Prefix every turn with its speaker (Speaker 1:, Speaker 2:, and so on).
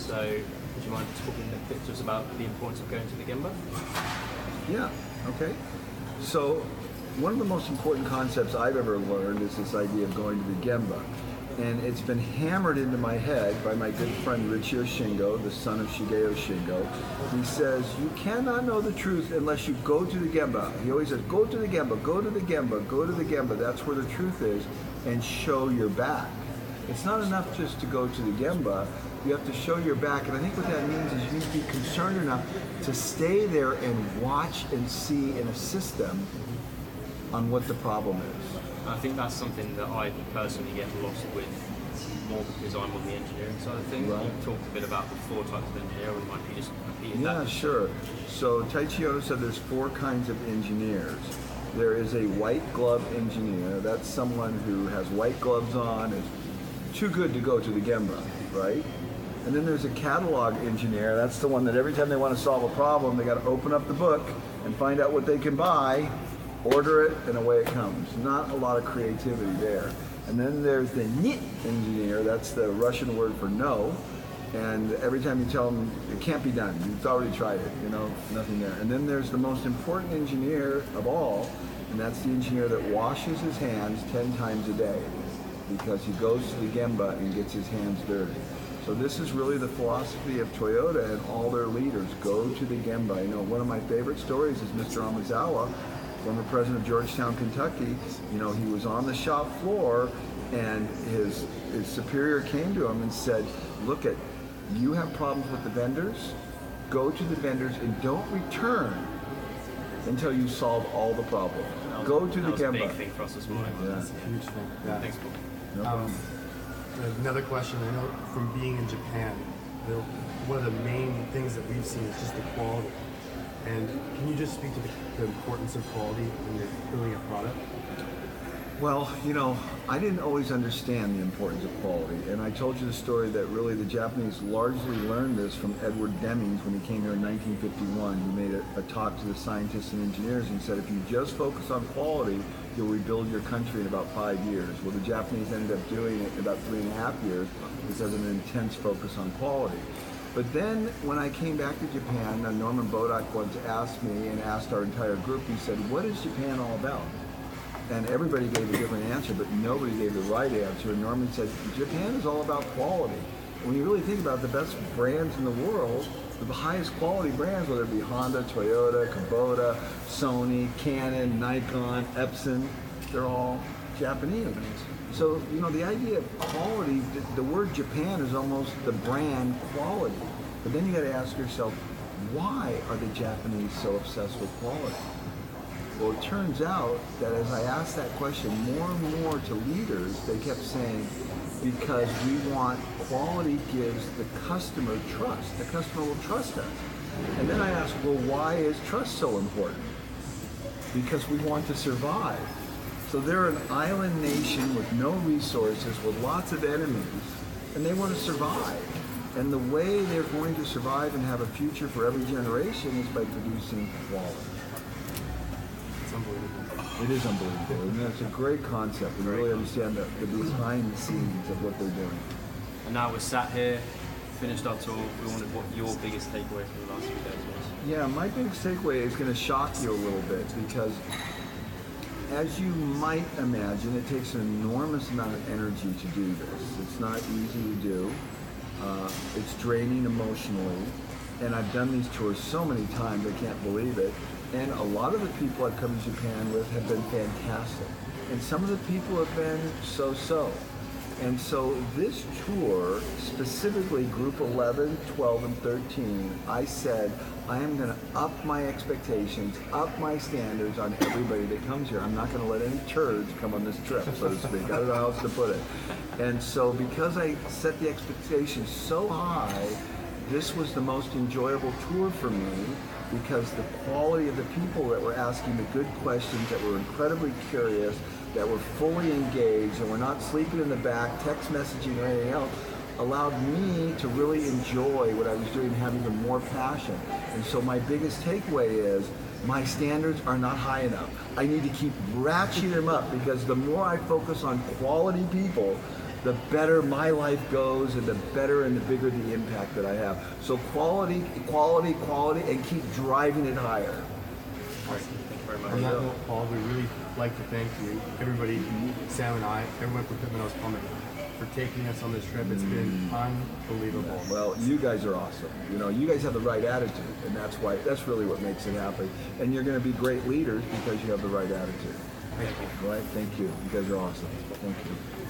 Speaker 1: So, would you mind talking a bit to us about the importance of going to the Gemba?
Speaker 2: Yeah, okay. So, one of the most important concepts I've ever learned is this idea of going to the Gemba. And it's been hammered into my head by my good friend Richio Shingo, the son of Shigeo Shingo. He says, you cannot know the truth unless you go to the Gemba. He always says, go to the Gemba, go to the Gemba, go to the Gemba. That's where the truth is, and show your back. It's not enough just to go to the Gemba. You have to show your back. And I think what that means is you need to be concerned enough to stay there and watch and see and assist them on what the problem is.
Speaker 1: I think that's something that I personally get lost with more because I'm on the engineering side of things.
Speaker 2: Right.
Speaker 1: You talked a bit about the 4 types of engineer. Would you mind just repeating that?
Speaker 2: Yeah, sure. So Taichi Ohno said there's 4 kinds of engineers. There is a white glove engineer. That's someone who has white gloves on, is too good to go to the Gemba, right? And then there's a catalog engineer. That's the one that every time they want to solve a problem, they got to open up the book and find out what they can buy, order it, and away it comes. Not a lot of creativity there. And then there's the NIT engineer. That's the Russian word for no. And every time you tell them it can't be done, you've already tried it, nothing there. And then there's the most important engineer of all, and that's the engineer that washes his hands 10 times a day because he goes to the Gemba and gets his hands dirty. So this is really the philosophy of Toyota and all their leaders. Go to the Gemba. One of my favorite stories is Mr. Amazawa, former president of Georgetown, Kentucky. He was on the shop floor and his superior came to him and said, look, you have problems with the vendors, go to the vendors and don't return until you solve all the problems. Go to the Gemba.
Speaker 1: That was a big thing for us this morning.
Speaker 2: Yeah.
Speaker 3: That's a huge thing. Yeah.
Speaker 1: Thanks, Paul.
Speaker 2: No problem.
Speaker 3: Another question, I know from being in Japan, one of the main things that we've seen is just the quality. And can you just speak to the importance of quality when you're building a product?
Speaker 2: Well, I didn't always understand the importance of quality, and I told you the story that really the Japanese largely learned this from Edward Demings when he came here in 1951. He made a talk to the scientists and engineers and said, if you just focus on quality, you'll rebuild your country in about 5 years. Well, the Japanese ended up doing it in about 3.5 years because of an intense focus on quality. But then when I came back to Japan, Norman Bodak once asked me and asked our entire group, he said, what is Japan all about? And everybody gave a different answer, but nobody gave the right answer. And Norman said, Japan is all about quality. When you really think about it, the best brands in the world, the highest quality brands, whether it be Honda, Toyota, Kubota, Sony, Canon, Nikon, Epson, they're all Japanese. So, the idea of quality, the word Japan is almost the brand quality. But then you got to ask yourself, why are the Japanese so obsessed with quality? Well, it turns out that as I asked that question more and more to leaders, they kept saying, because we want quality gives the customer trust. The customer will trust us. And then I asked, well, why is trust so important? Because we want to survive. So they're an island nation with no resources, with lots of enemies, and they want to survive. And the way they're going to survive and have a future for every generation is by producing quality.
Speaker 3: It's unbelievable.
Speaker 2: It is unbelievable. And that's a great concept, and really understand the behind the scenes of what they're doing.
Speaker 1: And now we're sat here, finished our talk. We wondered what your biggest takeaway from the last few days was.
Speaker 2: Yeah, my biggest takeaway is going to shock you a little bit because, as you might imagine, it takes an enormous amount of energy to do this. It's not easy to do. It's draining emotionally. And I've done these tours so many times, I can't believe it. And a lot of the people I've come to Japan with have been fantastic. And some of the people have been so-so. And so this tour, specifically group 11, 12, and 13, I said, I am going to up my expectations, up my standards on everybody that comes here. I'm not going to let any turds come on this trip, so to speak. I don't know how else to put it. And so because I set the expectations so high, this was the most enjoyable tour for me because the quality of the people that were asking the good questions, that were incredibly curious, that were fully engaged and were not sleeping in the back, text messaging or anything else, allowed me to really enjoy what I was doing and have even more passion. And so my biggest takeaway is my standards are not high enough. I need to keep ratcheting them up because the more I focus on quality people, the better my life goes, and the better and the bigger the impact that I have. So quality, quality, quality, and keep driving it higher.
Speaker 1: Great. Thank you very much.
Speaker 3: On that note, Paul, we really like to thank you, everybody, Sam and I, everyone from Pitt, Meadows Plumbing, for taking us on this trip. It's been unbelievable.
Speaker 2: Well, you guys are awesome. You know, you guys have the right attitude, and that's really what makes it happen. And you're going to be great leaders because you have the right attitude.
Speaker 1: Thank you.
Speaker 2: Right? Thank you. You guys are awesome. Thank you.